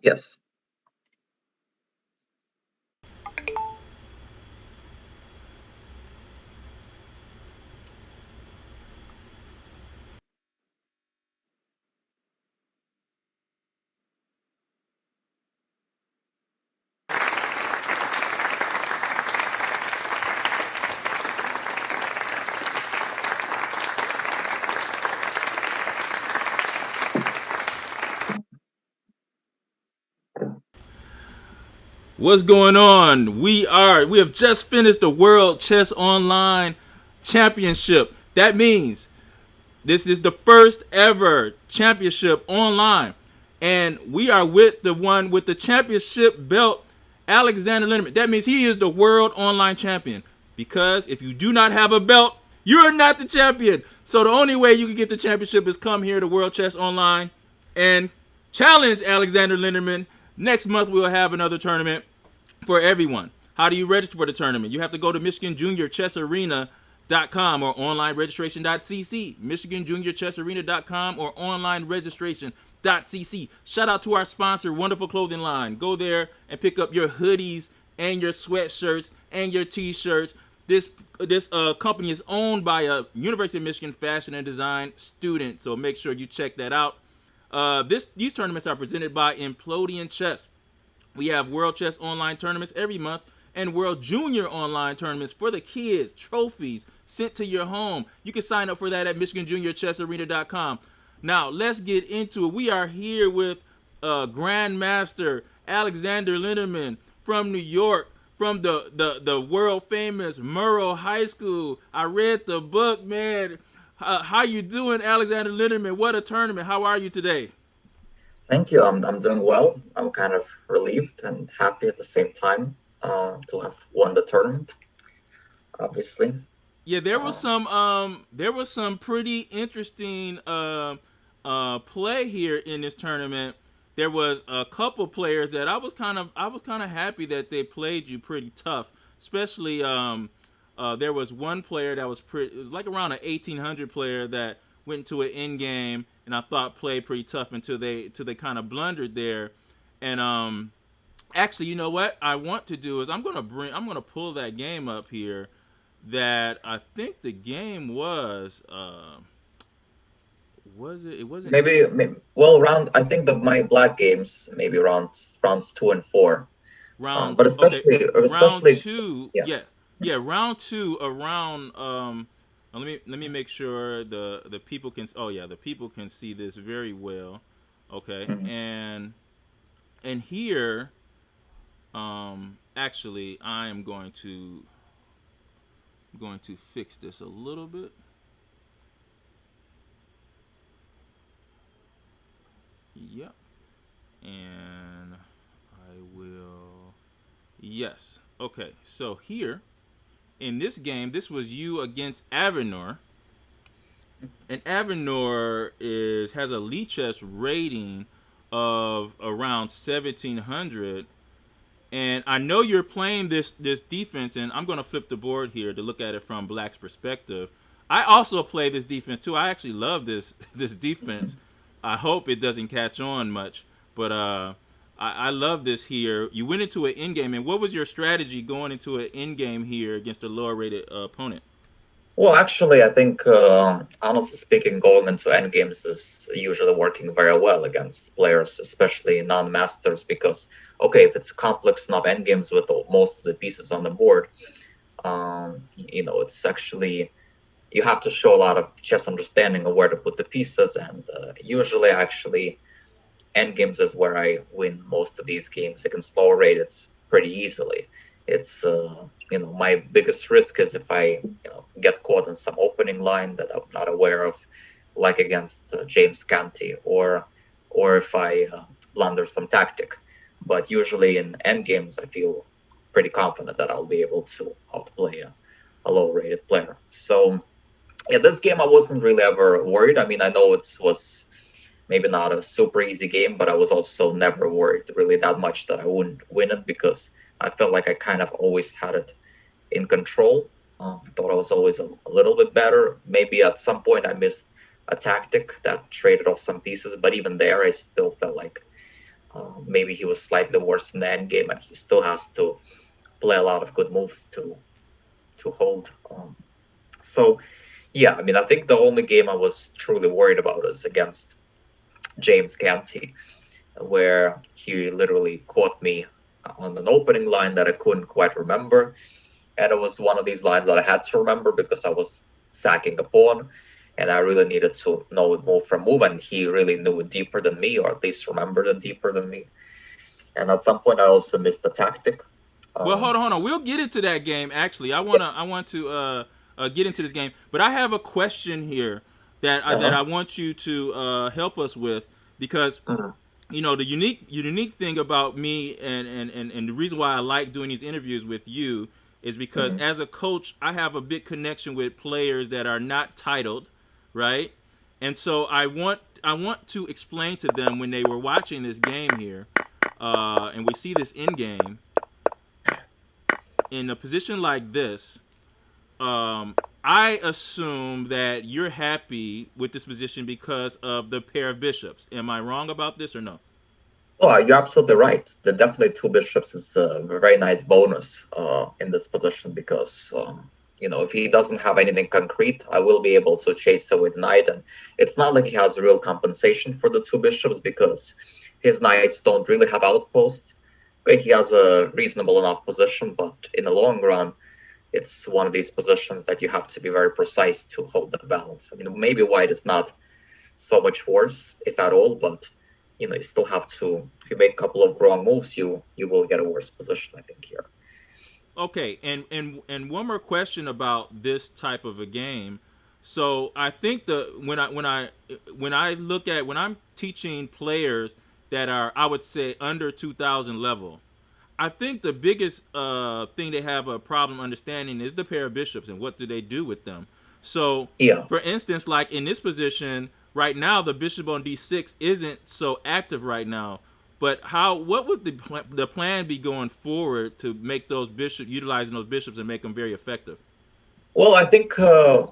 Yes. What's going on? We have just finished the World Chess Online Championship. That means this is the first ever championship online. And we are with the one with the championship belt, Alexander Lenderman. That means he is the world online champion. Because if you do not have a belt, you're not the champion. So the only way you can get the championship is come here to World Chess Online and challenge Alexander Lenderman. Next month we'll have another tournament for everyone. How do you register for the tournament? You have to go to MichiganJuniorChessArena.com or onlineregistration.cc. MichiganJuniorChessArena.com or onlineregistration.cc. Shout out to our sponsor, Wonderful Clothing Line. Go there and pick up your hoodies and your sweatshirts and your t-shirts. This company is owned by a University of Michigan fashion and design student, so make sure you check that out. These tournaments are presented by Implodian Chess. We have World Chess Online tournaments every month and World Junior Online tournaments for the kids, trophies sent to your home. You can sign up for that at MichiganJuniorChessArena.com. Now, let's get into it. We are here with Grandmaster Alexander Lenderman from New York, from the world famous Murrow High School. I read the book, man. How you doing, Alexander Lenderman? What a tournament. How are you today? Thank you. I'm doing well. I'm kind of relieved and happy at the same time to have won the tournament, obviously. Yeah, Uh, there was some pretty interesting play here in this tournament. There was a couple players that I was kind of happy that they played you pretty tough. Especially there was one player that was pretty, it was like around an 1800 player that went into an end game and I thought played pretty tough until they kind of blundered there. And actually, you know what I want to do is I'm gonna pull that game up here that I think the game was it wasn't maybe well, round. I think that my black games maybe rounds 2 and 4. But okay, round especially two, yeah. yeah, round two around let me make sure the people can, oh yeah, the people can see this very well. Okay, Mhm. and here actually I am going to fix this a little bit. Yep. And I will. Yes. Okay. So here in this game, this was you against Avenor, and Avenor is has a Lichess rating of around 1700. And I know you're playing this defense, and I'm gonna flip the board here to look at it from Black's perspective. I also play this defense too. I actually love this this defense. I hope it doesn't catch on much, but I love this here. You went into an end game, and what was your strategy going into an end game here against a lower rated opponent? Well, actually, I think honestly speaking, going into endgames is usually working very well against players, especially non-masters, because okay, if it's a complex enough endgames with most of the pieces on the board, it's actually you have to show a lot of chess understanding of where to put the pieces, and usually, actually, end games is where I win most of these games against lower rated pretty easily. It's my biggest risk is if I get caught in some opening line that I'm not aware of, like against James Canty, or if I blunder some tactic. But usually in end games, I feel pretty confident that I'll be able to outplay a low rated player. So yeah, this game I wasn't really ever worried. I mean, I know it was maybe not a super easy game, but I was also never worried really that much that I wouldn't win it because I felt like I kind of always had it in control. I thought I was always a little bit better. Maybe at some point I missed a tactic that traded off some pieces, but even there, I still felt like Maybe he was slightly worse in the end game, and he still has to play a lot of good moves to hold. So yeah, I mean, I think the only game I was truly worried about is against James Canty, where he literally caught me on an opening line that I couldn't quite remember. And it was one of these lines that I had to remember because I was sacking a pawn and I really needed to know it move for move. And he really knew it deeper than me, or at least remembered it deeper than me. And at some point, I also missed the tactic. Well, Um, hold on. We'll get into that game. Actually, I want to get into this game, but I have a question here that uh-huh. I want you to help us with because Mhm, the unique thing about me and the reason why I like doing these interviews with you is because mhm. as a coach, I have a big connection with players that are not titled, right? And so I want to explain to them when they were watching this game here, and we see this in game in a position like this, I assume that you're happy with this position because of the pair of bishops. Am I wrong about this or no? Oh, you're absolutely right. The definitely two bishops is a very nice bonus in this position because if he doesn't have anything concrete, I will be able to chase away the knight, and it's not like he has real compensation for the two bishops because his knights don't really have outposts. Okay, he has a reasonable enough position, but in the long run, it's one of these positions that you have to be very precise to hold the balance. I mean, maybe white is not so much worse, if at all, but you still have to. If you make a couple of wrong moves, you will get a worse position. I think here. Okay, and one more question about this type of a game. So I think the when I look at when I'm teaching players that are, I would say, under 2,000 level, I think the biggest thing they have a problem understanding is the pair of bishops and what do they do with them. So, Yeah. for instance, like in this position right now, the bishop on d6 isn't so active right now. But what would the plan be going forward to make those bishops utilizing those bishops and make them very effective? Well, I think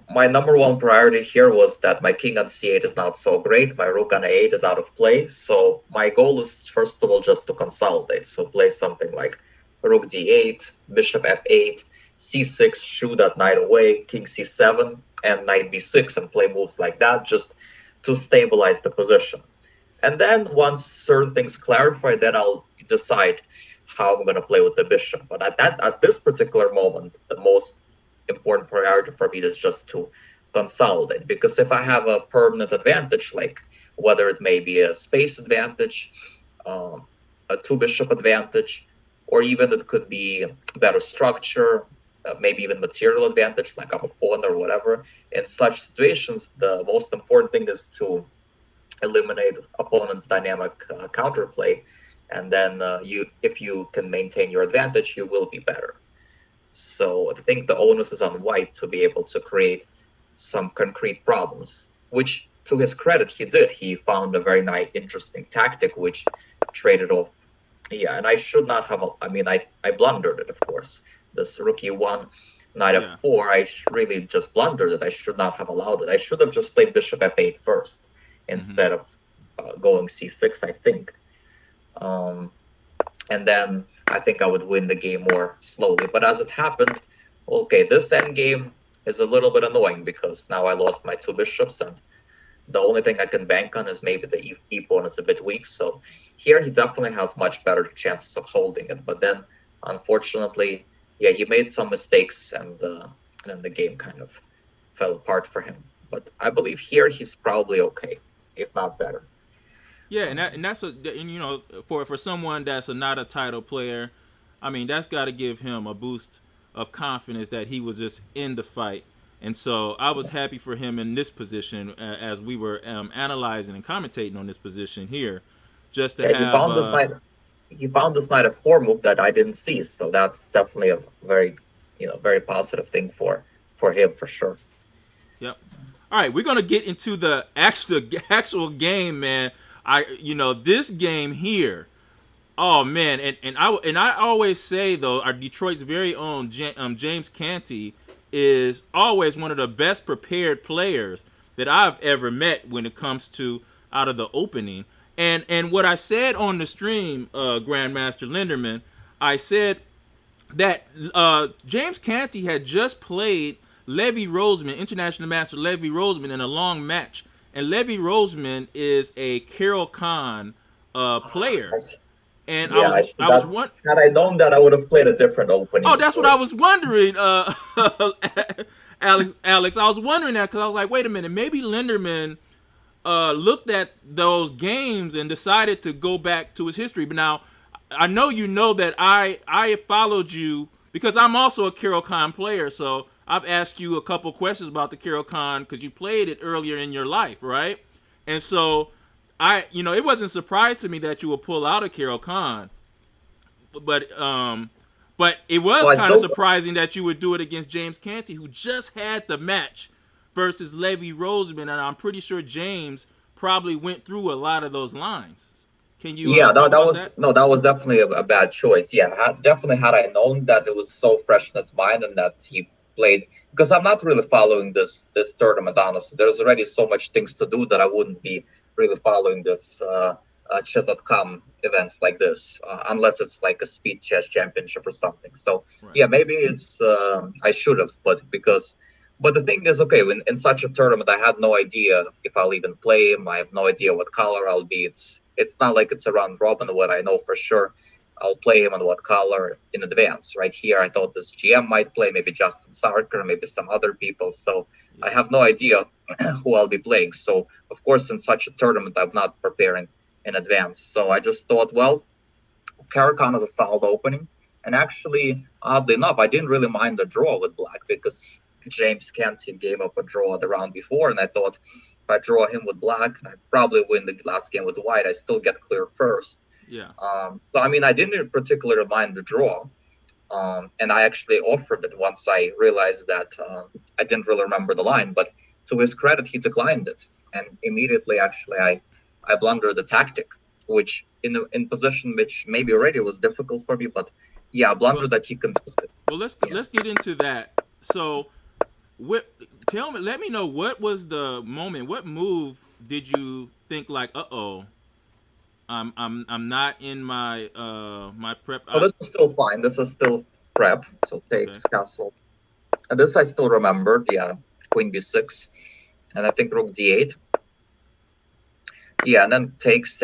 my number one priority here was that my king on c8 is not so great. My rook on a8 is out of play. So my goal is first of all just to consolidate. So play something like rook d8, bishop f8, c6, shoo that knight away, king c7, and knight b6, and play moves like that just to stabilize the position. And then once certain things clarify, then I'll decide how I'm going to play with the bishop. But at this particular moment, the most important priority for me is just to consolidate. Because if I have a permanent advantage, like whether it may be a space advantage, um, a two bishop advantage, or even it could be better structure, maybe even material advantage, like I'm a pawn or whatever. In such situations, the most important thing is to eliminate opponent's dynamic counterplay, and then if you can maintain your advantage, you will be better. So I think the onus is on white to be able to create some concrete problems, which to his credit he did. He found a very nice, interesting tactic which traded off. Yeah, and I should not have. I mean, I blundered it, of course. This rookie one, knight Yeah. f4. Really just blundered it. I should not have allowed it. I should have just played bishop f8 first Mm-hmm. instead of going c6. I think. Um, and then I think I would win the game more slowly. But as it happened, okay, this end game is a little bit annoying because now I lost my two bishops, and the only thing I can bank on is maybe the e pawn is a bit weak. So here he definitely has much better chances of holding it. But then, unfortunately, yeah, he made some mistakes, and then the game kind of fell apart for him. But I believe here he's probably okay, if not better. Yeah, Um, that's for someone that's not a title player, I mean that's got to give him a boost of confidence that he was just in the fight. And so I was happy for him in this position as we were analyzing and commentating on this position here, just to yeah, he have found this knight. He found this knight f4 move that I didn't see. So that's definitely a very, very positive thing for him for sure. yep. All right, we're gonna get into the actual game, man. This game here. Oh man, and I always say though, our Detroit's very own James Canty is always one of the best prepared players that I've ever met when it comes to out of the opening. And what I said on the stream, Grandmaster Lenderman, I said that James Canty had just played Levy Roseman, International Master Levy Roseman, in a long match, and Levy Roseman is a Carol Khan player. And Yeah, I was that's one. had I known that, I would have played a different opening, Oh, of that's what I course. was wondering, Alex. Alex, I was wondering that because I was like, wait a minute, maybe Lenderman looked at those games and decided to go back to his history. But now, I know you know that I followed you because I'm also a Carol Khan player. So I've asked you a couple questions about the Carol Khan because you played it earlier in your life, right? And so it wasn't a surprise to me that you would pull out a Carol Khan, but it So was I kind of still surprising that you would do it against James Canty, who just had the match versus Levy Roseman, and I'm pretty sure James probably went through a lot of those lines. Can you Yeah, talk that about was that? no, that was definitely a bad choice. Yeah, definitely had I known that it was so fresh in his mind and that he played, because I'm not really following this tournament honestly. There's already so much things to do that I wouldn't be really following this chess.com events like this unless it's like a speed chess championship or something. So Right. yeah, maybe it's I should have, but the thing is, okay, in such a tournament, I had no idea if I'll even play him. I have no idea what color I'll be. It's not like it's a round robin. What I know for sure, I'll play him on what color in advance. Right here, I thought this GM might play, maybe Justin Sarker, maybe some other people. So I Yeah. have no idea who I'll be playing. So of course, in such a tournament, I'm not preparing in advance. So I just thought, well, Caracan is a solid opening. And actually, oddly enough, I didn't really mind the draw with black because James Canty gave up a draw the round before, and I thought if I draw him with black, I'd probably win the last game with white. I still get clear first. Yeah. So I mean, I didn't particularly mind the draw, and I actually offered it once I realized that I didn't really remember the line. But to his credit, he declined it, and immediately, actually, I blundered the tactic, which in position which maybe already was difficult for me, but yeah, a blunder Well, that he consisted. Yeah. let's get into that. So, what? Tell me, let me know what was the moment. What move did you think like, oh, I'm not in my my prep. So this is still fine. This is still prep. So Okay. takes castle, and this I still remembered. Yeah, queen b6, and I think rook d8. Yeah, and then takes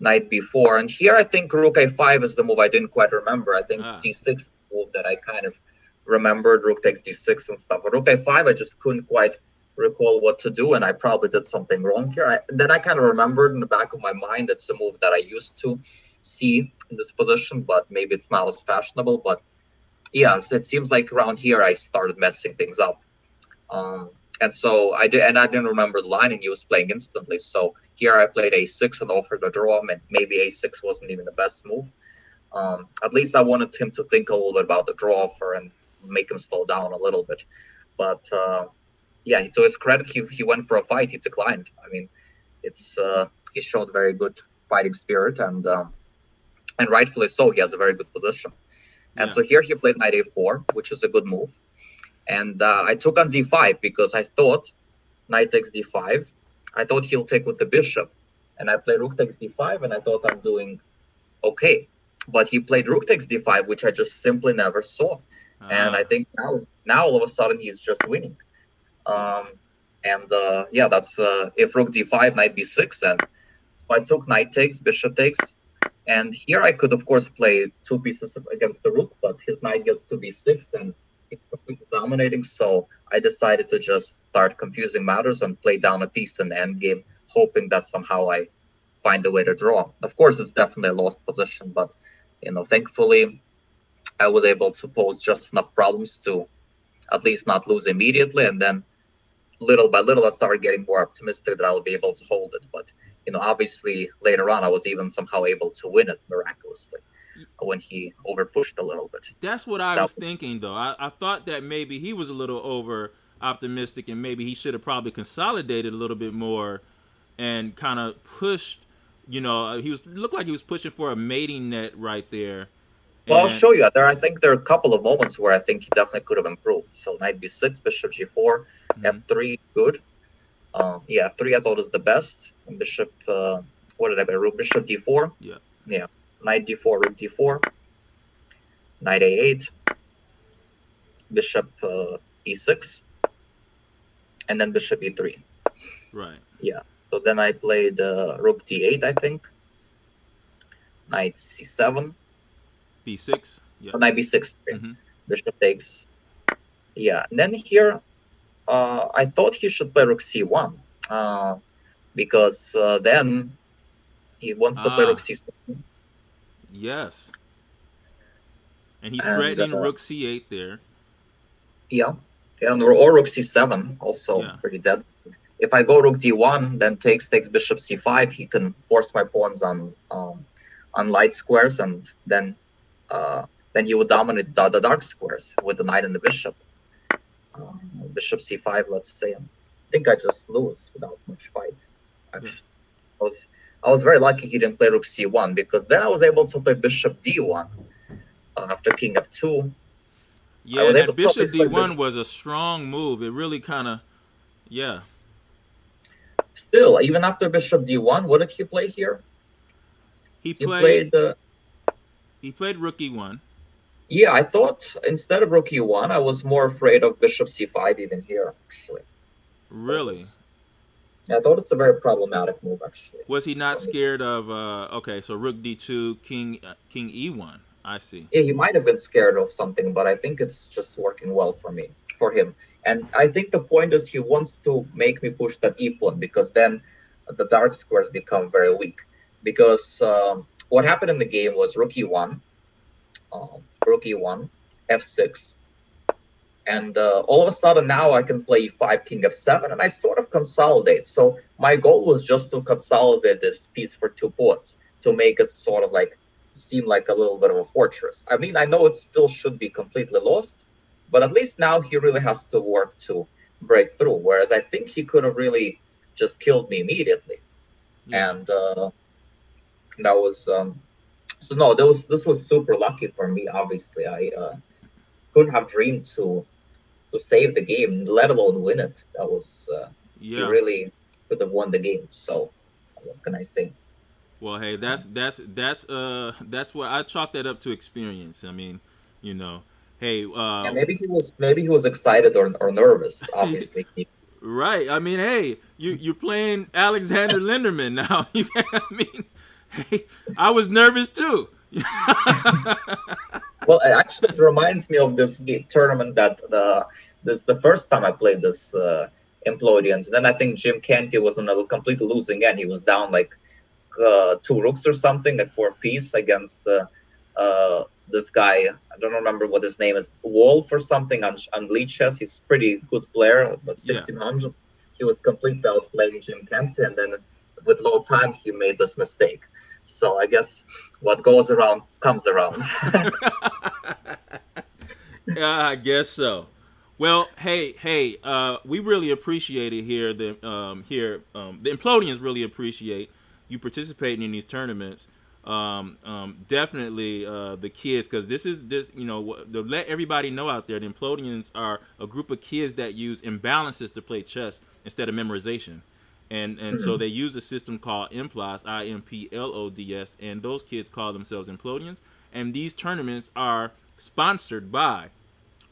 knight b4. And here I think rook a5 is the move I didn't quite remember. I think Ah. d6 is the move that I kind of remembered, rook takes d6 and stuff. But rook a5, I just couldn't quite recall what to do, and I probably did something wrong here. Then I kind of remembered in the back of my mind it's a move that I used to see in this position, but maybe it's not as fashionable. But yeah, so it seems like around here I started messing things up. And so I did, and I didn't remember the line, and he was playing instantly. So here I played a6 and offered a draw. And maybe a6 wasn't even the best move. At least I wanted him to think a little bit about the draw offer and make him slow down a little bit. But yeah, to his credit, he went for a fight. He declined. I mean, it's he showed very good fighting spirit, and rightfully so. He has a very good position. And Yeah. so here he played knight a4, which is a good move. And I took on d5 because I thought knight takes d5. I thought he'll take with the bishop. And I played rook takes d5, and I thought I'm doing okay. But he played rook takes d5, which I just simply never saw. And I Ah. think now all of a sudden he's just winning. Um, and yeah, that's if rook d5, knight b6. And so I took knight takes, bishop takes. And here I could, of course, play two pieces against the rook, but his knight gets to b6 and he's completely dominating. So I decided to just start confusing matters and play down a piece in the endgame, hoping that somehow I find a way to draw. Of course, it's definitely a lost position, but thankfully I was able to pose just enough problems to at least not lose immediately, and then little by little, I started getting more optimistic that I'll be able to hold it. But obviously later on, I was even somehow able to win it miraculously when he overpushed a little bit. That's what So I that was was, thinking, though. I thought that maybe he was a little over optimistic, and maybe he should have probably consolidated a little bit more and kind of pushed. He was looked like he was pushing for a mating net right there, well, I'll and show you. I think there are a couple of moments where I think he definitely could have improved. So knight b6, bishop g4, mhm. f3, good. Yeah, f3 I thought is the best. And bishop, what did I play? Rook bishop d4. Yeah. Yeah, knight d4, rook d4, knight a8, bishop e6, and then bishop e3. Right. Yeah. So then I played rook d8, I think, knight c7, B6. Yeah. knight b6. Mm-hmm. Bishop takes. Yeah, and then here I thought he should play rook c1 uh, because then he wants to play rook Ah, c7, yes. And he's and threatening Rook C8 there. yeah, and or rook c7 also Yeah. pretty dead. If I go rook d1, then takes bishop c5, he can force my pawns on light squares, and then he would dominate the dark squares with the knight and the bishop. Bishop c5, let's say. I think I just lose without much fight. Yeah. Actually, I was I was very lucky he didn't play rook c1 because then I was able to play bishop d1 after king f2. I Yeah, was able that to at Bishop least play D1 bishop. was a strong move. It really kind of, yeah. Still, even after bishop d1, what did he play here? He He played played he played Rook E1. yeah. I thought instead of rook e1, I was more afraid of bishop c5 even here. Actually, I thought Really? it's yeah, I thought it's a very problematic move actually Was he not for me. scared of okay, so Rook D2, King E1. I see. Yeah, he might have been scared of something, but I think it's just working well for me, for him. And I think the point is he wants to make me push that e pawn because then the dark squares become very weak. Because what happened in the game was rook e1, f6, and all of a sudden now I can play e5, king f7, and I sort of consolidate. So my goal was just to consolidate this piece for 2 pawns to make it sort of like seem like a little bit of a fortress. I mean, I know it still should be completely lost, but at least now he really has to work to break through. Whereas I think he could have really just killed me immediately, Yeah. and that was so no. This was super lucky for me. Obviously, I couldn't have dreamed to save the game, let alone win it. That was he Yeah. really could have won the game. So what can I say? Well, hey, Um, that's what I chalk that up to experience. I mean, you know, hey, yeah, maybe he was excited or nervous. Obviously, right. I mean, hey, you're playing Alexander Lenderman now. I mean, hey, I was nervous too. well, actually, it reminds me of this tournament that the first time I played this Implodians. Then I think Jim Canty was on a complete losing end. He was down like 2 rooks or something at 4 piece against this guy. I don't remember what his name is, Wolf or something on Lead Chess. He's a pretty good player, but Yeah. 1600. He was completely outplaying Jim Canty, and then with low time he made this mistake. So I guess what goes around comes around. Yeah, I guess so. Well, hey, we really appreciate it here. The Implodians really appreciate you participating in these tournaments. Definitely the kids, because this to let everybody know out there, the Implodians are a group of kids that use imbalances to play chess instead of memorization. And so they use a system called Implods, Implods, and those kids call themselves Implodians. And these tournaments are sponsored by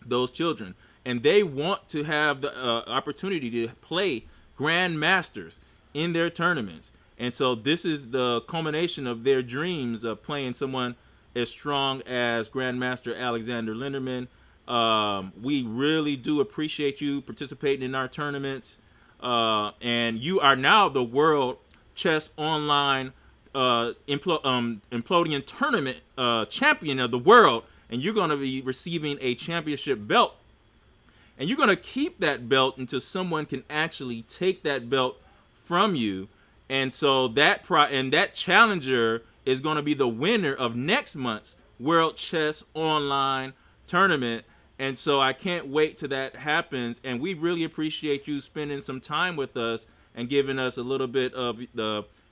those children, and they want to have the opportunity to play grandmasters in their tournaments. And so this is the culmination of their dreams of playing someone as strong as Grandmaster Alexander Lenderman. We really do appreciate you participating in our tournaments, and you are now the World Chess Online Implodian Tournament champion of the world, and you're going to be receiving a championship belt, and you're going to keep that belt until someone can actually take that belt from you. And so that challenger is going to be the winner of next month's World Chess Online Tournament. And so I can't wait till that happens, and we really appreciate you spending some time with us and giving us a little bit of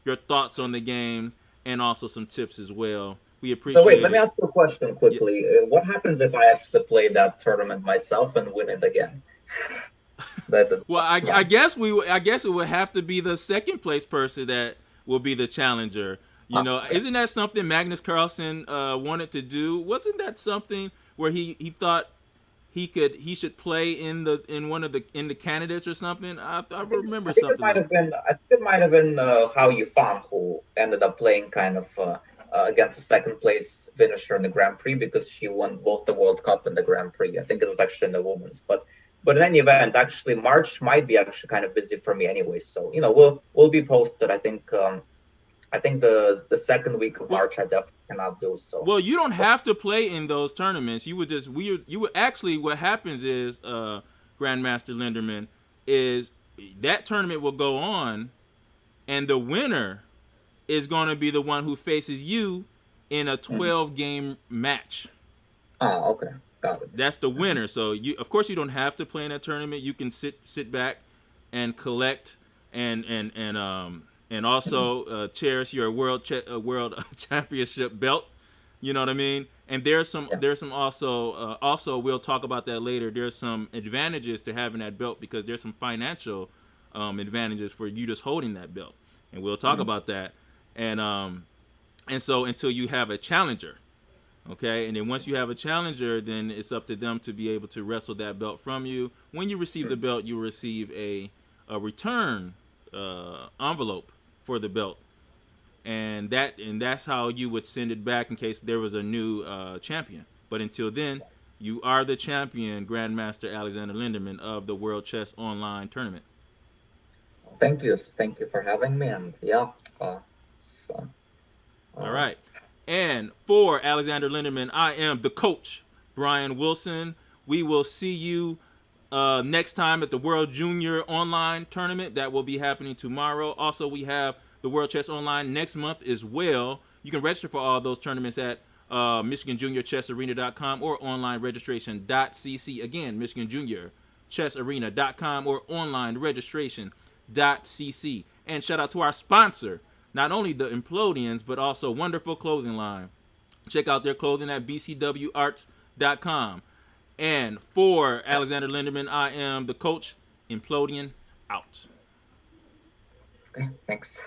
your thoughts on the games and also some tips as well. We So wait, appreciate let me it. ask you a question Yeah. quickly. What happens if I actually play that tournament myself and win it again? That the Well, next one. I guess it would have to be the second place person that will be the challenger. You know, Okay. isn't that something Magnus Carlsen wanted to do? Wasn't that something where he thought he should play in one of the candidates or something? I I remember think it something might like have been. I think it might have been How You Fan who ended up playing kind of against the second place finisher in the Grand Prix because she won both the World Cup and the Grand Prix. I think it was actually in the women's, but in any event, actually March might be actually kind of busy for me anyway. So we'll be posted. I think the second week of well. March I definitely cannot do so. Well, you don't But have to play in those tournaments. You would actually what happens is Grandmaster Lenderman is that tournament will go on, and the winner is going to be the one who faces you in a mhm. 12 game match. Okay, got it. That's the Mhm. winner. So you, of course, you don't have to play in that tournament. You can sit back and collect and Mhm. also cherish your world championship belt. You know what I mean? And Yeah. there's some also we'll talk about that later. There's some advantages to having that belt because there's some financial advantages for you just holding that belt, and we'll talk Mhm. about that. And so until you have a challenger, okay, and then once you have a challenger, then it's up to them to be able to wrestle that belt from you. When you receive the Mhm. belt, you will receive a return envelope for the belt, and that's how you would send it back in case there was a new champion. But until then, you are the champion, Grandmaster Alexander Lindemann of the World Chess Online Tournament. Thank you for having me, and yeah, it's, All uh, right. And for Alexander Lindemann, I am the coach, Brian Wilson. We will see you next time at the World Junior Online Tournament that will be happening tomorrow. Also, we have the World Chess Online next month as well. You can register for all those tournaments at MichiganJuniorChessArena.com or onlineregistration.cc. Again, MichiganJuniorChessArena.com or onlineregistration.cc. And shout out to our sponsor, not only the Implodians, but also Wonderful Clothing Line. Check out their clothing at bcwarts.com. And for Alexander Linderman, I am the coach. Implodian out. okay, thanks.